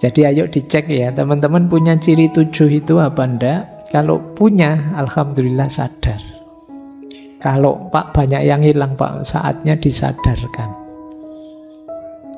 Jadi ayo dicek ya, teman-teman punya ciri 7 itu apa enggak? Kalau punya, alhamdulillah sadar. Kalau Pak banyak yang hilang Pak, saatnya disadarkan.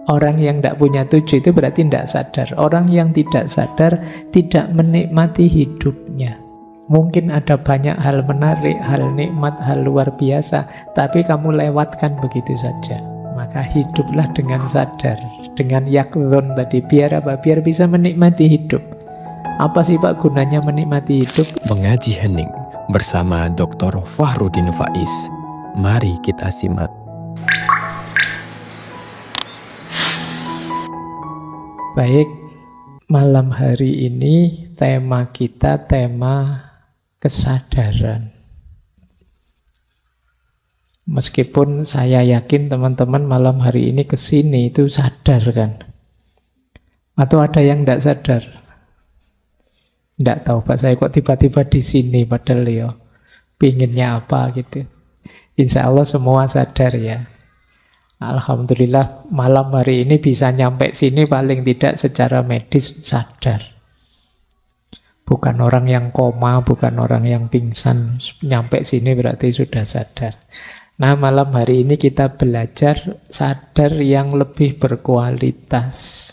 Orang yang tidak punya 7 itu berarti tidak sadar. Orang yang tidak sadar tidak menikmati hidupnya. Mungkin ada banyak hal menarik, hal nikmat, hal luar biasa, tapi kamu lewatkan begitu saja. Maka hiduplah dengan sadar, dengan yakzon tadi. Biar apa? Biar bisa menikmati hidup. Apa sih Pak gunanya menikmati hidup? Mengaji Hening bersama Dr. Fahrudin Faiz. Mari kita simak. Baik, malam hari ini tema kita tema kesadaran. Meskipun saya yakin teman-teman malam hari ini kesini itu sadar kan? Atau ada yang tidak sadar? Tidak tahu Pak, saya kok tiba-tiba di sini padahal ya pinginnya apa gitu. Insya Allah semua sadar ya. Alhamdulillah malam hari ini bisa nyampe sini paling tidak secara medis sadar. Bukan orang yang koma, bukan orang yang pingsan. Nyampe sini berarti sudah sadar. Nah malam hari ini kita belajar sadar yang lebih berkualitas.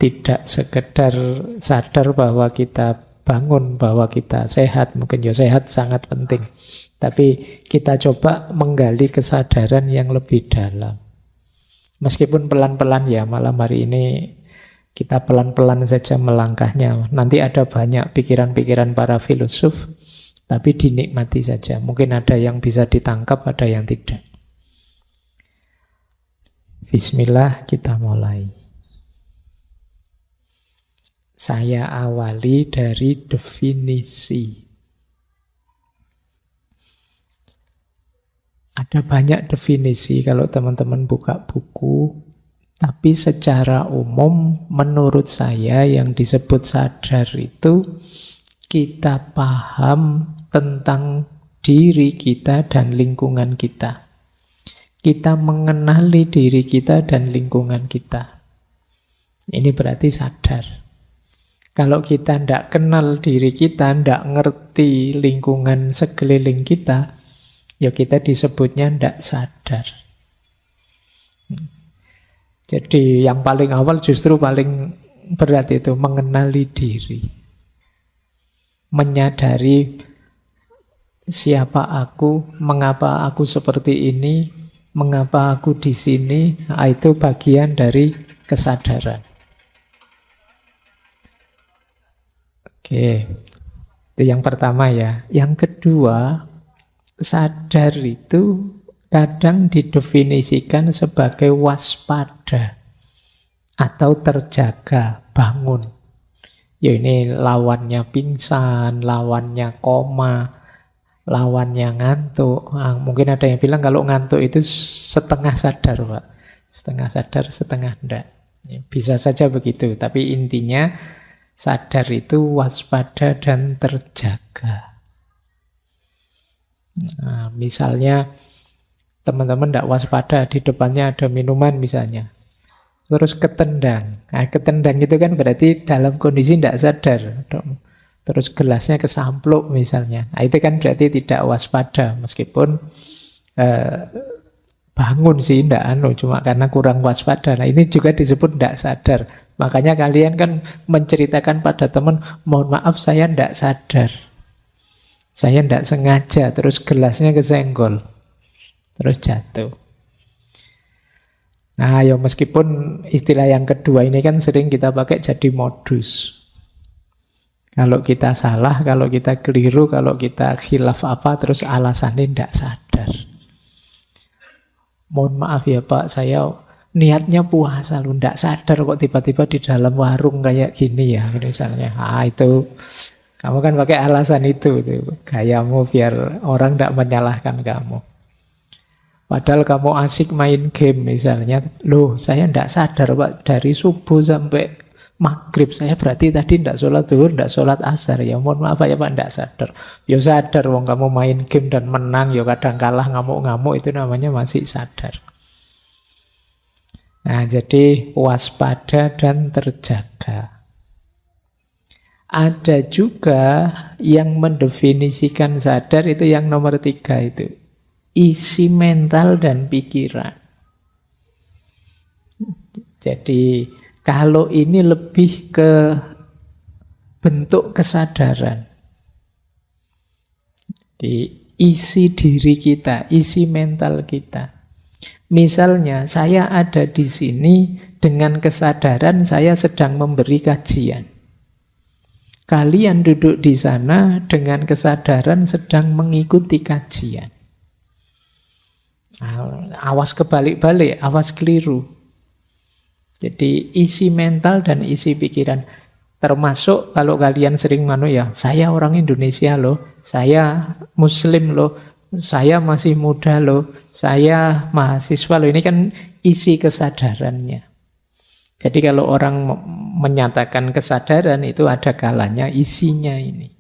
Tidak sekedar sadar bahwa kita bangun, bahwa kita sehat. Mungkin ya sehat sangat penting. Tapi kita coba menggali kesadaran yang lebih dalam. Meskipun pelan-pelan ya, malam hari ini kita pelan-pelan saja melangkahnya. Nanti ada banyak pikiran-pikiran para filosof, tapi dinikmati saja. Mungkin ada yang bisa ditangkap, ada yang tidak. Bismillah, kita mulai. Saya awali dari definisi. Ada banyak definisi kalau teman-teman buka buku, tapi secara umum menurut saya yang disebut sadar itu kita paham tentang diri kita dan lingkungan kita. Kita mengenali diri kita dan lingkungan kita. Ini berarti sadar. Kalau kita tidak kenal diri kita, tidak ngerti lingkungan sekeliling kita, ya kita disebutnya tidak sadar. Jadi yang paling awal justru paling berat itu mengenali diri. Menyadari siapa aku, mengapa aku seperti ini, mengapa aku di sini, itu bagian dari kesadaran. Oke, itu yang pertama ya. Yang kedua, sadar itu kadang didefinisikan sebagai waspada atau terjaga, bangun. Ya ini lawannya pingsan, lawannya koma, lawannya ngantuk. Mungkin ada yang bilang kalau ngantuk itu setengah sadar Pak. Setengah sadar, setengah enggak. Bisa saja begitu, tapi intinya sadar itu waspada dan terjaga. Nah, misalnya teman-teman tidak waspada, di depannya ada minuman misalnya, terus ketendang. Nah, ketendang itu kan berarti dalam kondisi tidak sadar. Terus gelasnya kesampluk misalnya. Nah, itu kan berarti tidak waspada, meskipun bangun sih tidak cuma karena kurang waspada. Nah, ini juga disebut tidak sadar. Makanya kalian kan menceritakan pada teman, mohon maaf saya tidak sadar. Saya tidak sengaja, terus gelasnya kesenggol. Terus jatuh. Nah, ya meskipun istilah yang kedua ini kan sering kita pakai jadi modus. Kalau kita salah, kalau kita keliru, kalau kita khilaf apa, terus alasannya tidak sadar. Mohon maaf ya Pak, saya niatnya puasa lu, tidak sadar kok tiba-tiba di dalam warung kayak gini ya, misalnya. Itu kamu kan pakai alasan itu gayamu biar orang tidak menyalahkan kamu. Padahal kamu asik main game misalnya, loh saya tidak sadar Pak, dari subuh sampai maghrib saya berarti tadi tidak sholat zuhur, tidak sholat asar. Ya mohon maaf ya Pak, tidak sadar. Ya sadar, wong kamu main game dan menang, ya kadang kalah ngamuk-ngamuk, itu namanya masih sadar. Nah, jadi waspada dan terjaga. Ada juga yang mendefinisikan sadar itu yang nomor 3 itu. Isi mental dan pikiran. Jadi kalau ini lebih ke bentuk kesadaran. Di isi diri kita, isi mental kita. Misalnya saya ada di sini dengan kesadaran saya sedang memberi kajian. Kalian duduk di sana dengan kesadaran sedang mengikuti kajian. Awas kebalik-balik, awas keliru. Jadi isi mental dan isi pikiran. Termasuk kalau kalian sering saya orang Indonesia loh, saya Muslim loh, saya masih muda loh, saya mahasiswa loh. Ini kan isi kesadarannya. Jadi kalau orang menyatakan kesadaran itu ada kalanya isinya ini.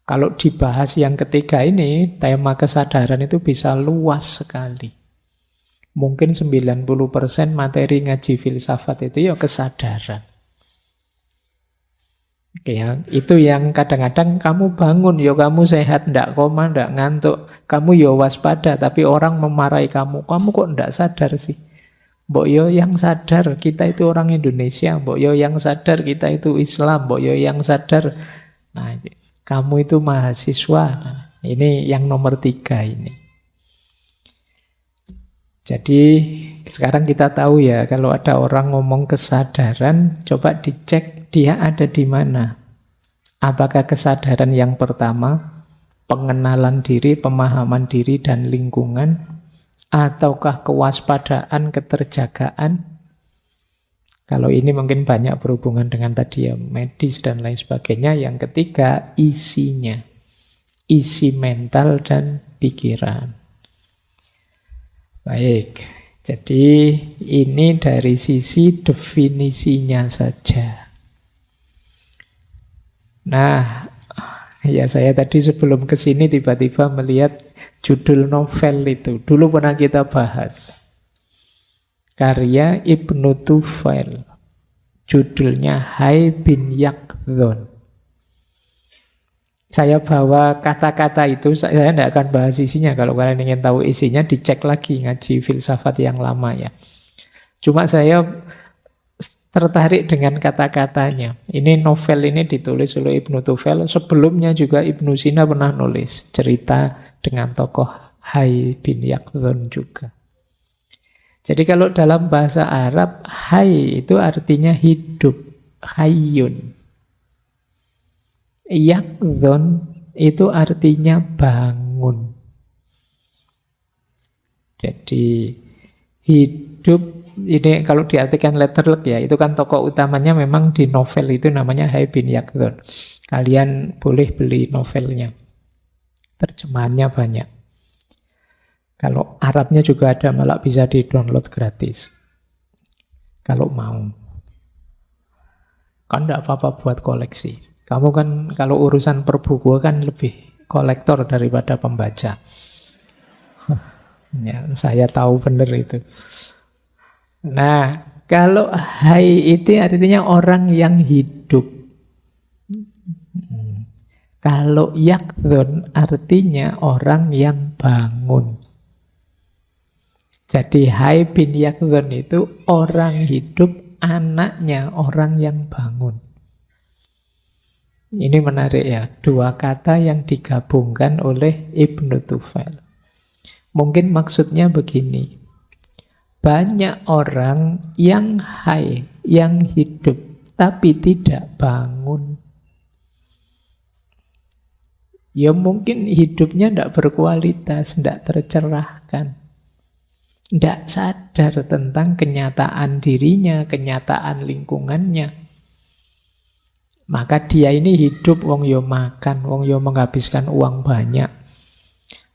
Kalau dibahas yang ketiga ini, tema kesadaran itu bisa luas sekali. Mungkin 90% materi ngaji filsafat itu ya kesadaran. Ya, itu yang kadang-kadang kamu bangun, ya kamu sehat, ndak koma, ndak ngantuk. Kamu ya waspada, tapi orang memarahi kamu. Kamu kok ndak sadar sih? Mbok yo yang sadar, kita itu orang Indonesia. Mbok yo yang sadar, kita itu Islam. Mbok yo yang sadar. Nah, kamu itu mahasiswa. Nah, ini yang nomor 3 ini. Jadi sekarang kita tahu ya, kalau ada orang ngomong kesadaran, coba dicek dia ada di mana. Apakah kesadaran yang pertama, pengenalan diri, pemahaman diri dan lingkungan, ataukah kewaspadaan, keterjagaan? Kalau ini mungkin banyak berhubungan dengan tadi ya, medis dan lain sebagainya. Yang ketiga, isinya. Isi mental dan pikiran. Baik, jadi ini dari sisi definisinya saja. Nah, ya saya tadi sebelum ke sini tiba-tiba melihat judul novel itu. Dulu pernah kita bahas. Karya Ibnu Tufail. Judulnya Hai bin Yaqdhan. Saya bawa kata-kata itu, saya tidak akan bahas isinya. Kalau kalian ingin tahu isinya, dicek lagi ngaji filsafat yang lama ya. Cuma saya tertarik dengan kata-katanya. Ini novel ini ditulis oleh Ibnu Tufail. Sebelumnya juga Ibnu Sina pernah nulis cerita dengan tokoh Hai bin Yaqdhan juga. Jadi kalau dalam bahasa Arab, Hai itu artinya hidup, hayyun. Yaqdhan itu artinya bangun. Jadi hidup ini kalau diartikan letterlek ya, itu kan tokoh utamanya memang di novel itu namanya Hai bin Yaqdhan. Kalian boleh beli novelnya. Terjemahannya banyak. Kalau Arabnya juga ada, malah bisa di-download gratis. Kalau mau. Kan enggak apa-apa buat koleksi. Kamu kan kalau urusan perbukuan kan lebih kolektor daripada pembaca. Ya, saya tahu benar itu. Nah, kalau Hai itu artinya orang yang hidup. Kalau Yaqdhan artinya orang yang bangun. Jadi Hai bin Yaqdhan itu orang hidup, anaknya orang yang bangun. Ini menarik ya, dua kata yang digabungkan oleh Ibnu Tufail. Mungkin maksudnya begini, banyak orang yang hai, yang hidup, tapi tidak bangun. Ya mungkin hidupnya tidak berkualitas, tidak tercerahkan. Tidak sadar tentang kenyataan dirinya, kenyataan lingkungannya. Maka dia ini hidup, wong yo makan, wong yo menghabiskan uang banyak.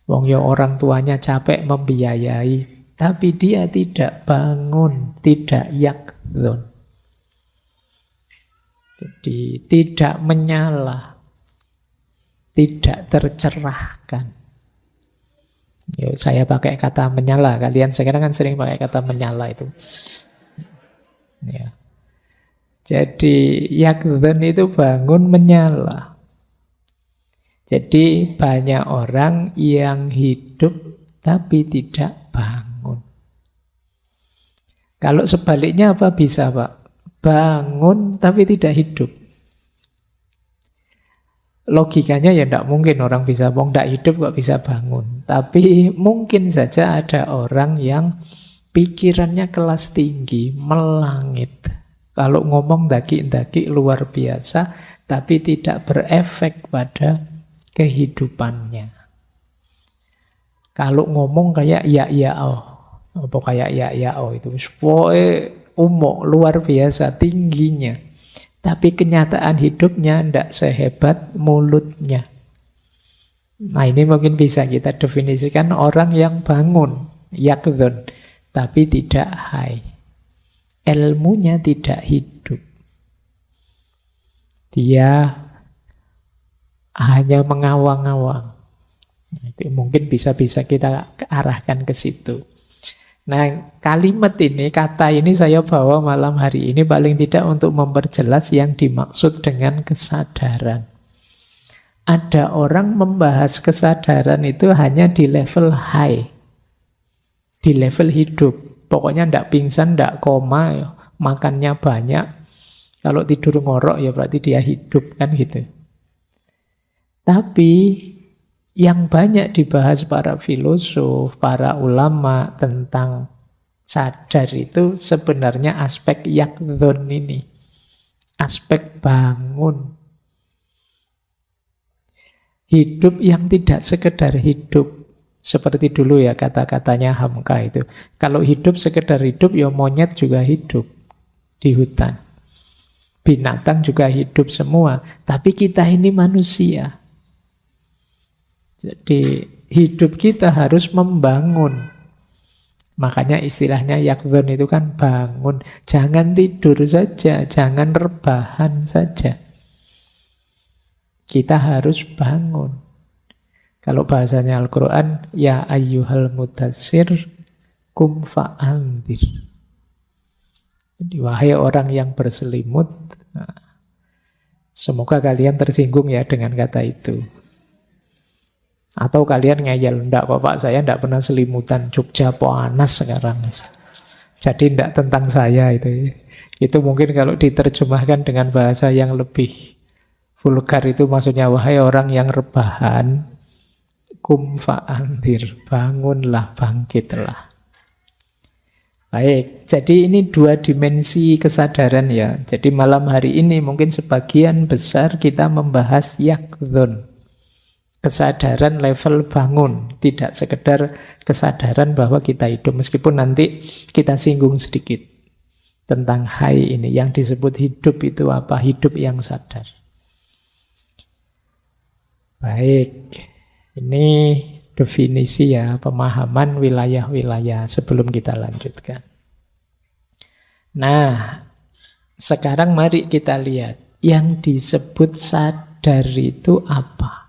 Wong yo orang tuanya capek membiayai. Tapi dia tidak bangun, tidak yaqdhan. Jadi tidak menyala, tidak tercerahkan. Yuk, saya pakai kata menyala, kalian sekarang kan sering pakai kata menyala itu. Ya. Jadi yakdhan itu bangun menyala. Jadi banyak orang yang hidup tapi tidak bangun. Kalau sebaliknya apa bisa, Pak? Bangun tapi tidak hidup. Logikanya ya tidak mungkin orang bisa bangun, tidak hidup kok bisa bangun. Tapi mungkin saja ada orang yang pikirannya kelas tinggi, melangit. Kalau ngomong daki-daki luar biasa, tapi tidak berefek pada kehidupannya. Kalau ngomong kayak ya oh, apa kayak ya oh itu, pokoknya umum luar biasa tingginya. Tapi kenyataan hidupnya tidak sehebat mulutnya. Nah ini mungkin bisa kita definisikan orang yang bangun, yakdhun, tapi tidak high. Ilmunya tidak hidup. Dia hanya mengawang-awang. Itu mungkin bisa-bisa kita arahkan ke situ. Nah, kalimat ini, kata ini saya bawa malam hari ini paling tidak untuk memperjelas yang dimaksud dengan kesadaran. Ada orang membahas kesadaran itu hanya di level high, di level hidup. Pokoknya ndak pingsan, ndak koma, makannya banyak. Kalau tidur ngorok ya berarti dia hidup, kan gitu. Tapi yang banyak dibahas para filosof, para ulama tentang sadar itu sebenarnya aspek yakdhun ini. Aspek bangun. Hidup yang tidak sekedar hidup. Seperti dulu ya kata-katanya Hamka itu. Kalau hidup sekedar hidup, ya monyet juga hidup di hutan. Binatang juga hidup semua. Tapi kita ini manusia. Jadi hidup kita harus membangun. Makanya istilahnya yakdhun itu kan bangun. Jangan tidur saja, jangan rebahan saja. Kita harus bangun. Kalau bahasanya Al-Quran, ya ayyuhal mudassir kum fa'andir. Jadi wahai orang yang berselimut, nah, semoga kalian tersinggung ya dengan kata itu. Atau kalian ngeyel, enggak kok Pak, saya enggak pernah selimutan, Jogja panas sekarang. Jadi enggak tentang saya itu. Itu mungkin kalau diterjemahkan dengan bahasa yang lebih vulgar itu maksudnya, wahai orang yang rebahan, kum fa'andir, bangunlah, bangkitlah. Baik, jadi ini dua dimensi kesadaran ya. Jadi malam hari ini mungkin sebagian besar kita membahas yakdhun. Kesadaran level bangun, tidak sekedar kesadaran bahwa kita hidup. Meskipun nanti kita singgung sedikit tentang high ini. Yang disebut hidup itu apa? Hidup yang sadar. Baik, ini definisi ya, pemahaman wilayah-wilayah sebelum kita lanjutkan. Nah, sekarang mari kita lihat yang disebut sadar itu apa?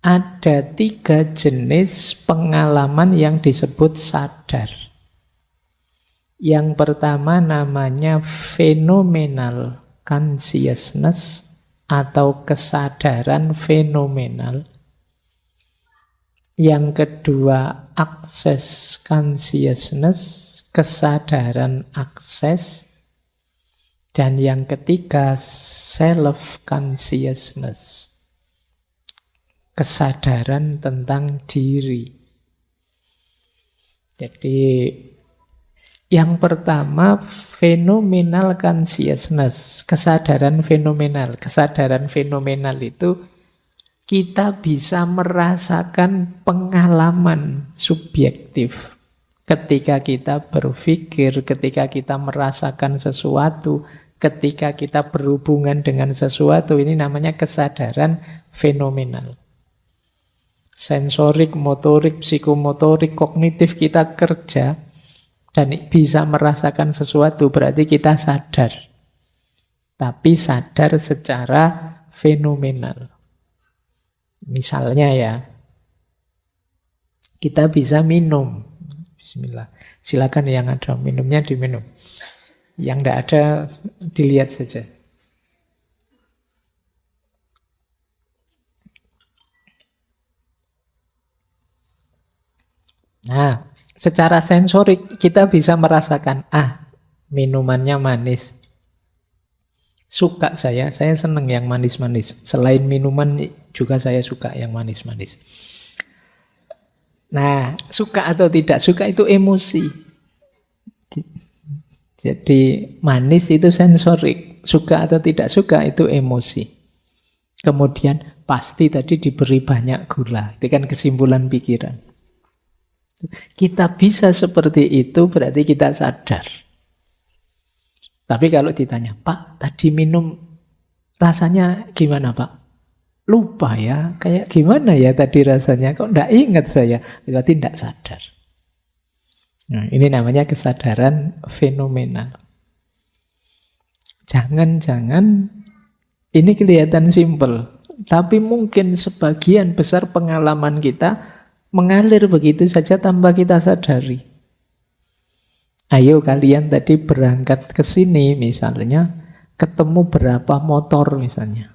Ada 3 jenis pengalaman yang disebut sadar. Yang pertama namanya phenomenal consciousness atau kesadaran fenomenal. Yang kedua access consciousness, kesadaran akses. Dan yang ketiga self consciousness, kesadaran tentang diri. Jadi yang pertama phenomenal consciousness, kesadaran fenomenal. Kesadaran fenomenal itu kita bisa merasakan pengalaman subjektif ketika kita berpikir, ketika kita merasakan sesuatu, ketika kita berhubungan dengan sesuatu. Ini namanya kesadaran fenomenal. Sensorik, motorik, psikomotorik, kognitif kita kerja dan bisa merasakan sesuatu, berarti kita sadar. Tapi sadar secara fenomenal. Misalnya ya, kita bisa minum. Bismillah. Silakan yang ada minumnya diminum. Yang tidak ada dilihat saja. Nah, secara sensorik kita bisa merasakan, minumannya manis. Suka saya senang yang manis-manis. Selain minuman juga saya suka yang manis-manis. Nah, suka atau tidak suka itu emosi. Jadi manis itu sensorik, suka atau tidak suka itu emosi. Kemudian pasti tadi diberi banyak gula. Itu kan kesimpulan pikiran. Kita bisa seperti itu berarti kita sadar. Tapi kalau ditanya, Pak, tadi minum rasanya gimana, Pak? Lupa ya, kayak gimana ya tadi rasanya? Kok enggak ingat saya? Berarti enggak sadar. Nah, ini namanya kesadaran fenomenal. Jangan-jangan ini kelihatan simpel, tapi mungkin sebagian besar pengalaman kita mengalir begitu saja tanpa kita sadari. Ayo kalian tadi berangkat ke sini misalnya, ketemu berapa motor misalnya.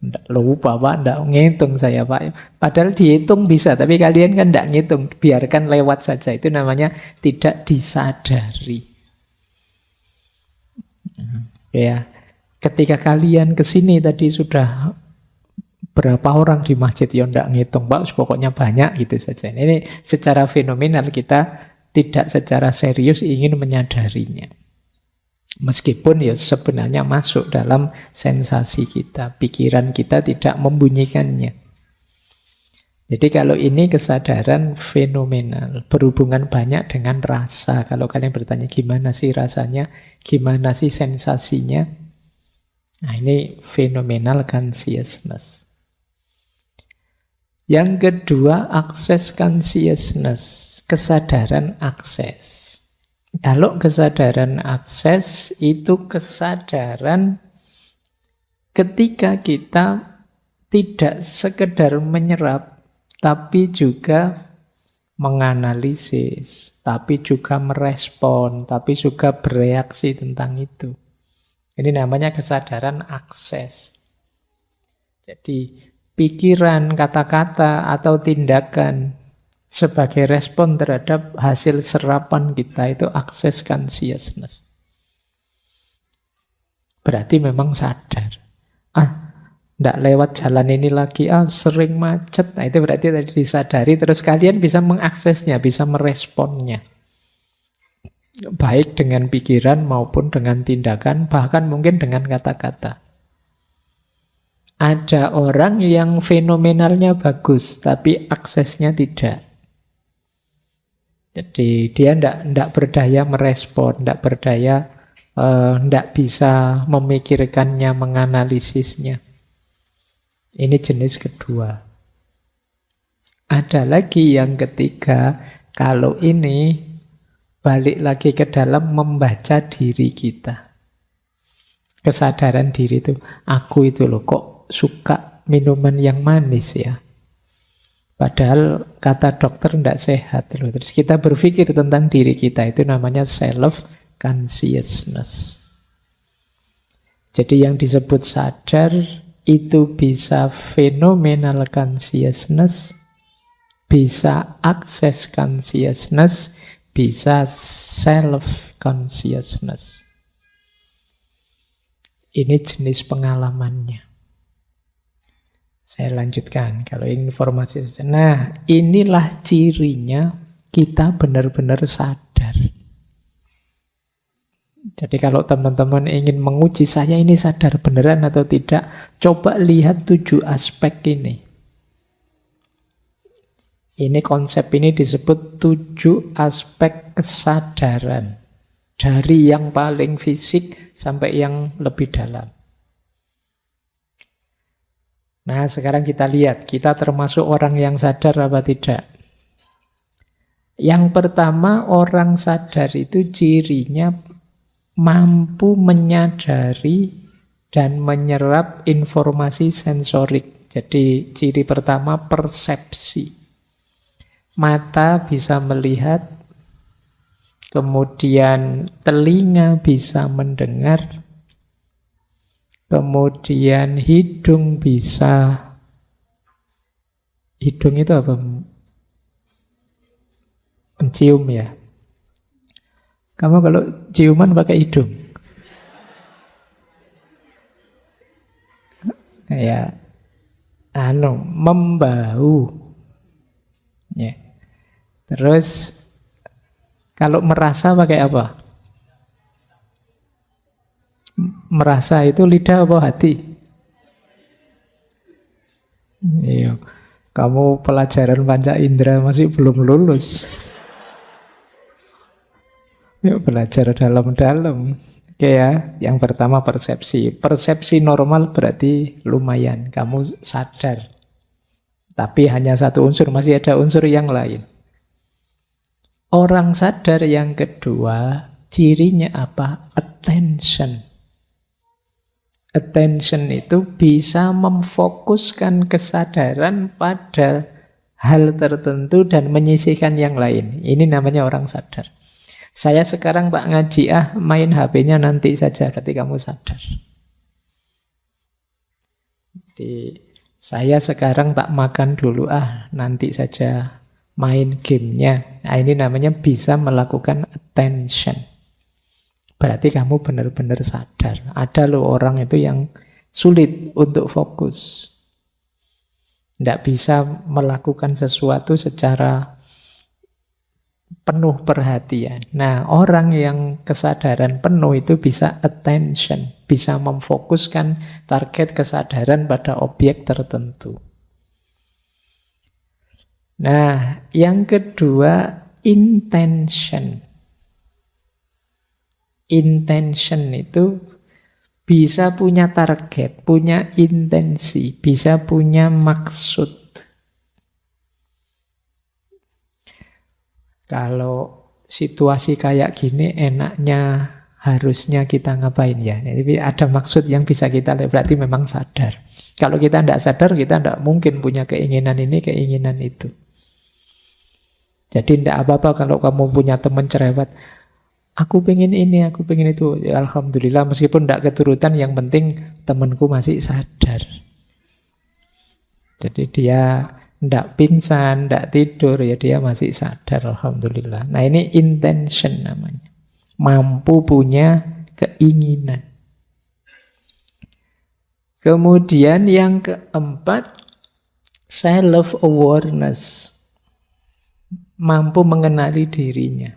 Nggak lupa Pak, nggak ngitung saya Pak. Padahal dihitung bisa, tapi kalian kan nggak ngitung. Biarkan lewat saja, itu namanya tidak disadari. Ya, ketika kalian ke sini tadi sudah berapa orang di masjid, ya nggak ngitung Pak, pokoknya banyak gitu saja. Ini secara fenomenal kita tidak secara serius ingin menyadarinya. Meskipun ya sebenarnya masuk dalam sensasi kita, pikiran kita tidak membunyikannya. Jadi kalau ini kesadaran fenomenal, berhubungan banyak dengan rasa. Kalau kalian bertanya gimana sih rasanya, gimana sih sensasinya, nah ini phenomenal consciousness. Yang kedua, access consciousness, kesadaran akses. Kalau kesadaran akses itu kesadaran ketika kita tidak sekedar menyerap, tapi juga menganalisis, tapi juga merespon, tapi juga bereaksi tentang itu. Ini namanya kesadaran akses. Jadi pikiran, kata-kata, atau tindakan sebagai respon terhadap hasil serapan kita itu access consciousness. Berarti memang sadar. Nggak lewat jalan ini lagi, sering macet. Nah itu berarti tadi disadari, terus kalian bisa mengaksesnya, bisa meresponnya. Baik dengan pikiran maupun dengan tindakan, bahkan mungkin dengan kata-kata. Ada orang yang fenomenalnya bagus, tapi aksesnya tidak. Jadi dia tidak berdaya merespon, tidak berdaya, tidak bisa memikirkannya, menganalisisnya. Ini jenis kedua. Ada lagi yang ketiga, kalau ini balik lagi ke dalam membaca diri kita. Kesadaran diri itu, aku itu loh kok suka minuman yang manis ya. Padahal kata dokter tidak sehat loh. Terus kita berpikir tentang diri kita, itu namanya self-consciousness. Jadi yang disebut sadar itu bisa phenomenal consciousness, bisa access consciousness, bisa self-consciousness. Ini jenis pengalamannya. Saya lanjutkan, kalau informasi. Nah, inilah cirinya kita benar-benar sadar. Jadi kalau teman-teman ingin menguji saya ini sadar beneran atau tidak, coba lihat 7 aspek ini. Ini konsep ini disebut 7 aspek kesadaran. Dari yang paling fisik sampai yang lebih dalam. Nah, sekarang kita lihat, kita termasuk orang yang sadar apa tidak? Yang pertama, orang sadar itu cirinya mampu menyadari dan menyerap informasi sensorik. Jadi ciri pertama persepsi. Mata bisa melihat, kemudian telinga bisa mendengar, kemudian hidung bisa, hidung itu apa? Mencium ya. Kamu kalau ciuman pakai hidung? Ya, membau. Ya. Terus kalau merasa pakai apa? Merasa itu lidah apa hati? Iya. Kamu pelajaran panca indera masih belum lulus. Yuk belajar dalam-dalam. Oke ya, yang pertama persepsi. Persepsi normal berarti lumayan, kamu sadar. Tapi hanya satu unsur, masih ada unsur yang lain. Orang sadar yang kedua, cirinya apa? Attention. Attention itu bisa memfokuskan kesadaran pada hal tertentu dan menyisihkan yang lain. Ini namanya orang sadar. Saya sekarang tak ngaji, main HP-nya nanti saja, berarti kamu sadar. Jadi, saya sekarang tak makan dulu, nanti saja main gamenya. Nah, ini namanya bisa melakukan attention. Berarti kamu benar-benar sadar. Ada loh orang itu yang sulit untuk fokus. Tidak bisa melakukan sesuatu secara penuh perhatian. Nah, orang yang kesadaran penuh itu bisa attention, bisa memfokuskan target kesadaran pada objek tertentu. Nah, yang kedua, intention. Intention itu bisa punya target, punya intensi, bisa punya maksud. Kalau situasi kayak gini enaknya harusnya kita ngapain ya? Jadi ada maksud yang bisa kita lihat, berarti memang sadar. Kalau kita tidak sadar, kita tidak mungkin punya keinginan ini, keinginan itu. Jadi tidak apa-apa kalau kamu punya teman cerewet. Aku pengen ini, aku pengen itu. Ya, alhamdulillah, meskipun tidak keturutan, yang penting temanku masih sadar. Jadi dia tidak pingsan, tidak tidur, ya dia masih sadar, alhamdulillah. Nah, ini intention namanya. Mampu punya keinginan. Kemudian yang keempat, self-awareness. Mampu mengenali dirinya.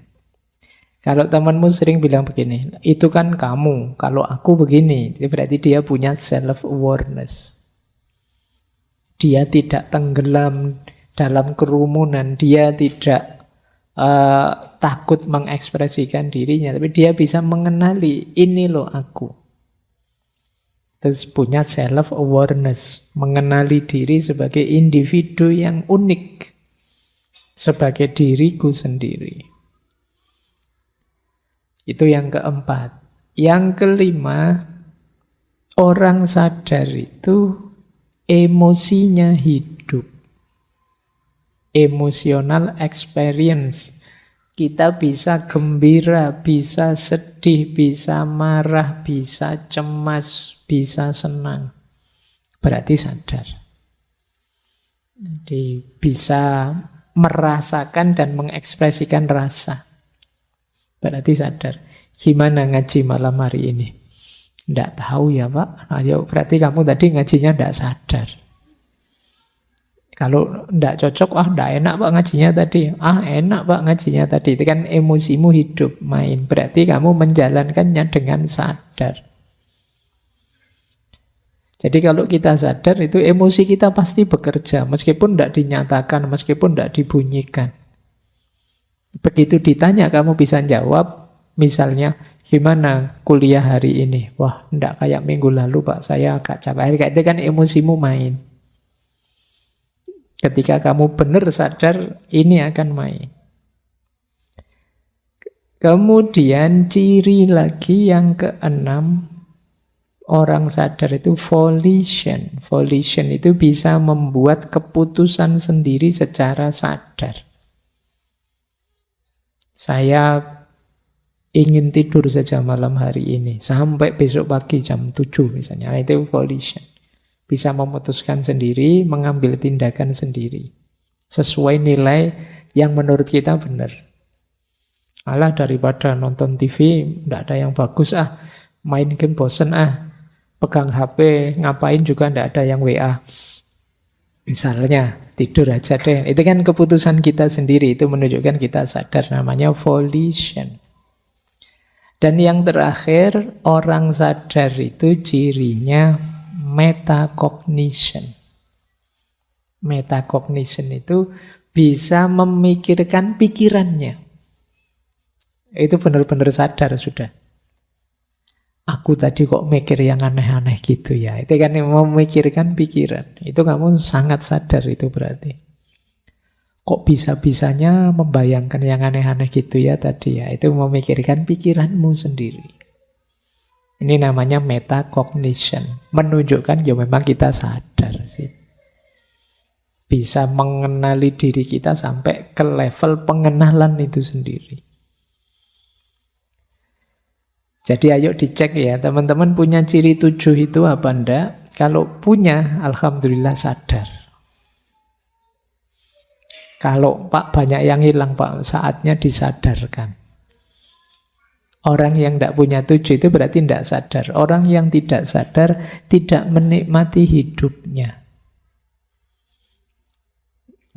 Kalau temanmu sering bilang begini, itu kan kamu, kalau aku begini, berarti dia punya self-awareness. Dia tidak tenggelam dalam kerumunan, dia tidak takut mengekspresikan dirinya, tapi dia bisa mengenali, ini loh aku. Terus punya self-awareness, mengenali diri sebagai individu yang unik, sebagai diriku sendiri. Itu yang keempat. Yang kelima, orang sadar itu emosinya hidup. Emotional experience. Kita bisa gembira, bisa sedih, bisa marah, bisa cemas, bisa senang. Berarti sadar. Jadi bisa merasakan dan mengekspresikan rasa. Berarti sadar. Gimana ngaji malam hari ini? Tidak tahu ya Pak. Ayo, berarti kamu tadi ngajinya tidak sadar. Kalau tidak cocok, tidak enak Pak ngajinya tadi. Enak Pak ngajinya tadi. Itu kan emosimu hidup, main. Berarti kamu menjalankannya dengan sadar. Jadi kalau kita sadar, itu emosi kita pasti bekerja. Meskipun tidak dinyatakan, meskipun tidak dibunyikan. Begitu ditanya, kamu bisa jawab. Misalnya, gimana kuliah hari ini? Wah, enggak kayak minggu lalu Pak, saya agak capek. Kayak itu kan emosimu main. Ketika kamu benar sadar, ini akan main. Kemudian ciri lagi yang keenam, orang sadar itu volition. Volition itu bisa membuat keputusan sendiri secara sadar. Saya ingin tidur saja malam hari ini sampai besok pagi jam 7 misalnya. Nah, itu volition. Bisa memutuskan sendiri, mengambil tindakan sendiri. Sesuai nilai yang menurut kita benar. Alah, daripada nonton TV, tidak ada yang bagus main game bosen pegang HP, ngapain juga tidak ada yang WA. Misalnya, tidur aja deh. Itu kan keputusan kita sendiri, itu menunjukkan kita sadar, namanya volition. Dan yang terakhir, orang sadar itu cirinya metacognition. Metacognition itu bisa memikirkan pikirannya. Itu benar-benar sadar sudah. Aku tadi kok mikir yang aneh-aneh gitu ya. Itu kan yang memikirkan pikiran. Itu kamu sangat sadar itu berarti. Kok bisa-bisanya membayangkan yang aneh-aneh gitu ya tadi ya. Itu memikirkan pikiranmu sendiri. Ini namanya metacognition. Menunjukkan ya memang kita sadar sih. Bisa mengenali diri kita sampai ke level pengenalan itu sendiri. Jadi ayo dicek ya, teman-teman punya ciri 7 itu apa enggak? Kalau punya, alhamdulillah sadar. Kalau Pak banyak yang hilang Pak, saatnya disadarkan. Orang yang tidak punya 7 itu berarti tidak sadar. Orang yang tidak sadar tidak menikmati hidupnya.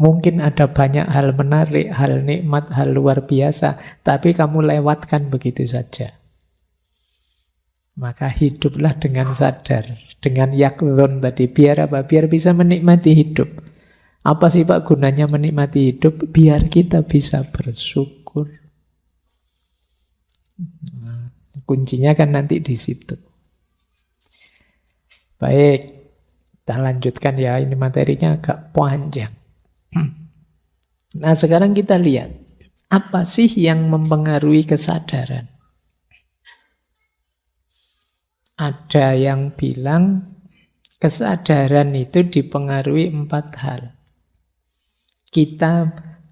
Mungkin ada banyak hal menarik, hal nikmat, hal luar biasa, tapi kamu lewatkan begitu saja. Maka hiduplah dengan sadar, dengan yakdhon tadi. Biar apa? Biar bisa menikmati hidup. Apa sih Pak gunanya menikmati hidup? Biar kita bisa bersyukur. Nah, kuncinya kan nanti di situ. Baik, kita lanjutkan ya. Ini materinya agak panjang. Nah, sekarang kita lihat. Apa sih yang mempengaruhi kesadaran? Ada yang bilang kesadaran itu dipengaruhi 4 hal.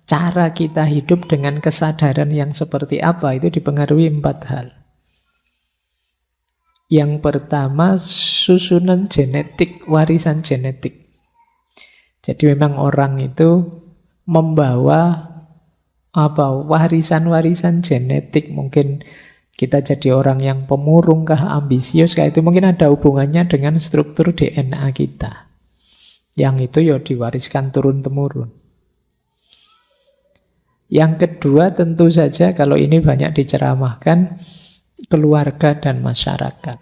Cara kita hidup dengan kesadaran yang seperti apa itu dipengaruhi 4 hal. Yang pertama, susunan genetik, warisan genetik. Jadi memang orang itu membawa warisan-warisan genetik. Mungkin kita jadi orang yang pemurung kah, ambisius kah, itu mungkin ada hubungannya dengan struktur DNA kita. Yang itu ya diwariskan turun-temurun. Yang kedua tentu saja kalau ini banyak diceramahkan, keluarga dan masyarakat.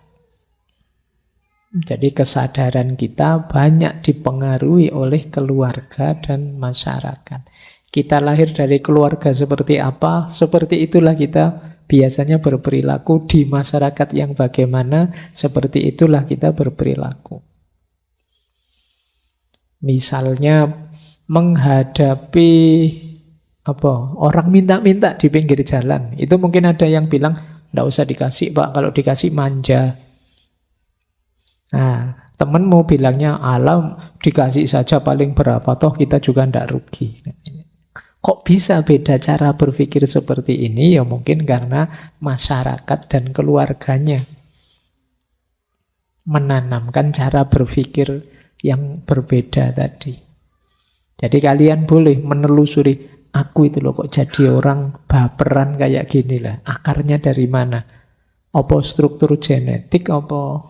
Jadi kesadaran kita banyak dipengaruhi oleh keluarga dan masyarakat. Kita lahir dari keluarga seperti apa, seperti itulah kita biasanya berperilaku. Di masyarakat yang bagaimana, seperti itulah kita berperilaku. Misalnya menghadapi orang minta-minta di pinggir jalan, itu mungkin ada yang bilang nggak usah dikasih Pak, kalau dikasih manja. Nah, temenmu bilangnya alam dikasih saja paling berapa, toh kita juga nggak rugi. Kok bisa beda cara berpikir seperti ini? Ya mungkin karena masyarakat dan keluarganya menanamkan cara berpikir yang berbeda tadi. Jadi kalian boleh menelusuri, aku itu loh kok jadi orang baperan kayak gini lah. Akarnya dari mana? Apa struktur genetik, apa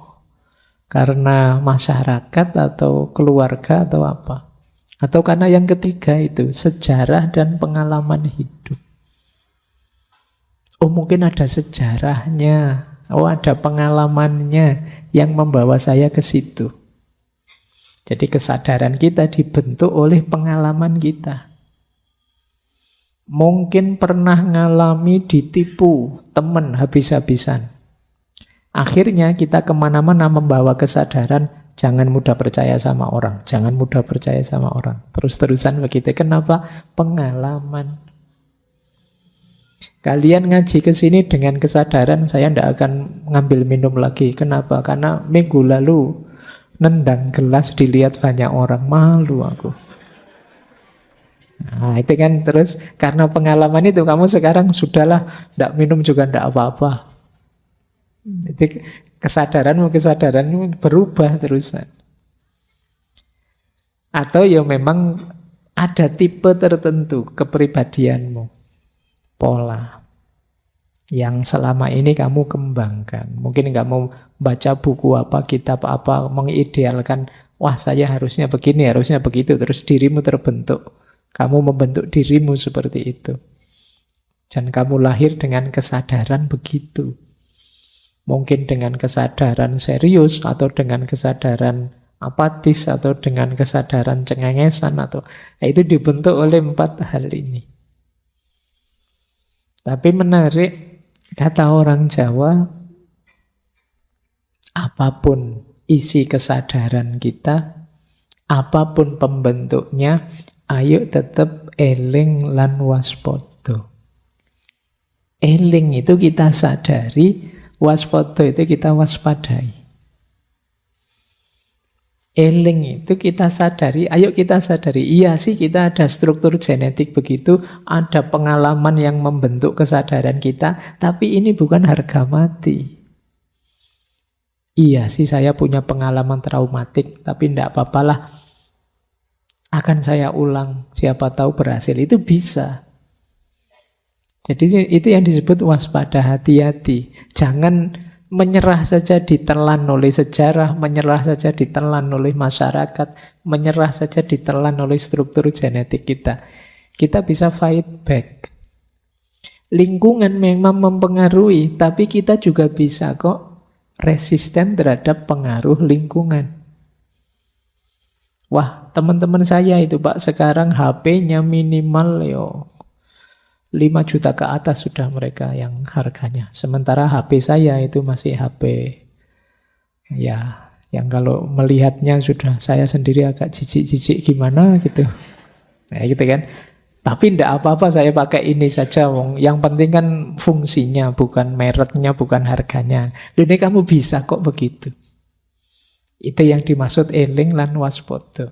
karena masyarakat atau keluarga atau apa? Atau karena yang ketiga itu, sejarah dan pengalaman hidup. Oh mungkin ada sejarahnya, oh ada pengalamannya yang membawa saya ke situ. Jadi kesadaran kita dibentuk oleh pengalaman kita. Mungkin pernah ngalami ditipu teman habis-habisan. Akhirnya kita kemana-mana membawa kesadaran, jangan mudah percaya sama orang, jangan mudah percaya sama orang. Terus-terusan begitu. Kenapa? Pengalaman. Kalian ngaji ke sini dengan kesadaran, saya tidak akan ngambil minum lagi. Kenapa? Karena minggu lalu nendang gelas dilihat banyak orang, malu aku. Nah, itu kan terus karena pengalaman itu kamu sekarang sudahlah, tidak minum juga tidak apa-apa. Itu kesadaranmu berubah terusan. Atau ya memang ada tipe tertentu kepribadianmu, pola yang selama ini kamu kembangkan. Mungkin kamu baca buku apa, kitab apa, mengidealkan, wah saya harusnya begini, harusnya begitu, terus dirimu terbentuk. Kamu membentuk dirimu seperti itu. Dan kamu lahir dengan kesadaran begitu. Mungkin dengan kesadaran serius, atau dengan kesadaran apatis, atau dengan kesadaran cengengesan, atau itu dibentuk oleh 4 hal ini. Tapi menarik, kata orang Jawa, apapun isi kesadaran kita, apapun pembentuknya, ayo tetap eling lan waspada. Eling itu kita sadari, waspada itu kita waspadai. Eling itu kita sadari, ayo kita sadari. Iya sih kita ada struktur genetik begitu, ada pengalaman yang membentuk kesadaran kita, tapi ini bukan harga mati. Iya sih saya punya pengalaman traumatik, tapi tidak apa-apalah. Akan saya ulang, siapa tahu berhasil. Itu bisa. Jadi itu yang disebut waspada, hati-hati. Jangan menyerah saja ditelan oleh sejarah, menyerah saja ditelan oleh masyarakat, menyerah saja ditelan oleh struktur genetik kita. Kita bisa fight back. Lingkungan memang mempengaruhi, tapi kita juga bisa kok resisten terhadap pengaruh lingkungan. Wah, teman-teman saya itu Pak, sekarang HP-nya minimal 5 juta ke atas sudah mereka yang harganya. Sementara HP saya itu masih HP ya, yang kalau melihatnya sudah saya sendiri agak jijik-jijik gimana gitu. Nah gitu kan. Tapi tidak apa-apa saya pakai ini saja. Yang penting kan fungsinya, bukan mereknya, bukan harganya. Ini kamu bisa kok begitu. Itu yang dimaksud eling lan waspada.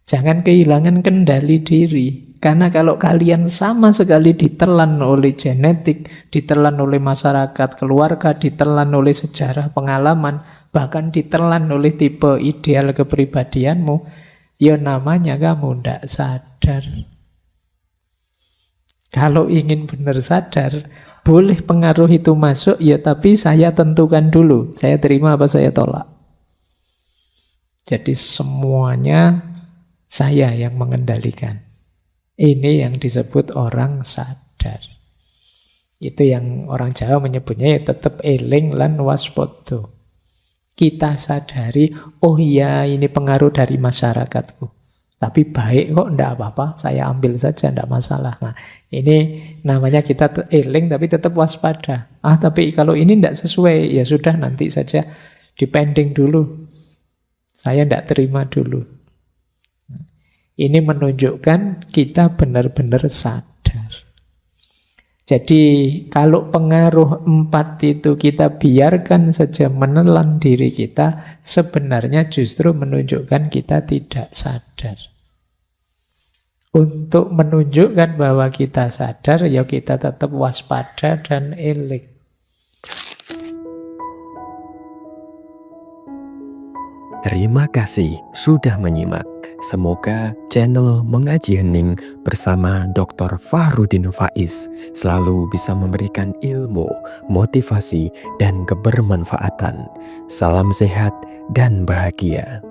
Jangan kehilangan kendali diri. Karena kalau kalian sama sekali ditelan oleh genetik, ditelan oleh masyarakat, keluarga, ditelan oleh sejarah, pengalaman, bahkan ditelan oleh tipe ideal kepribadianmu, ya namanya kamu tidak sadar. Kalau ingin benar sadar, boleh pengaruh itu masuk, ya tapi saya tentukan dulu, saya terima apa saya tolak. Jadi semuanya saya yang mengendalikan. Ini yang disebut orang sadar. Itu yang orang Jawa menyebutnya ya tetap eling lan waspada. Kita sadari, oh iya ini pengaruh dari masyarakatku. Tapi baik kok, enggak apa-apa, saya ambil saja, enggak masalah. Nah, ini namanya kita eling tapi tetap waspada. Tapi kalau ini enggak sesuai, ya sudah nanti saja dipending dulu. Saya enggak terima dulu. Ini menunjukkan kita benar-benar sadar. Jadi kalau pengaruh 4 itu kita biarkan saja menelan diri kita, sebenarnya justru menunjukkan kita tidak sadar. Untuk menunjukkan bahwa kita sadar, ya kita tetap waspada dan eling. Terima kasih sudah menyimak. Semoga channel Mengaji Hening bersama Dr. Fahrudin Faiz selalu bisa memberikan ilmu, motivasi, dan kebermanfaatan. Salam sehat dan bahagia.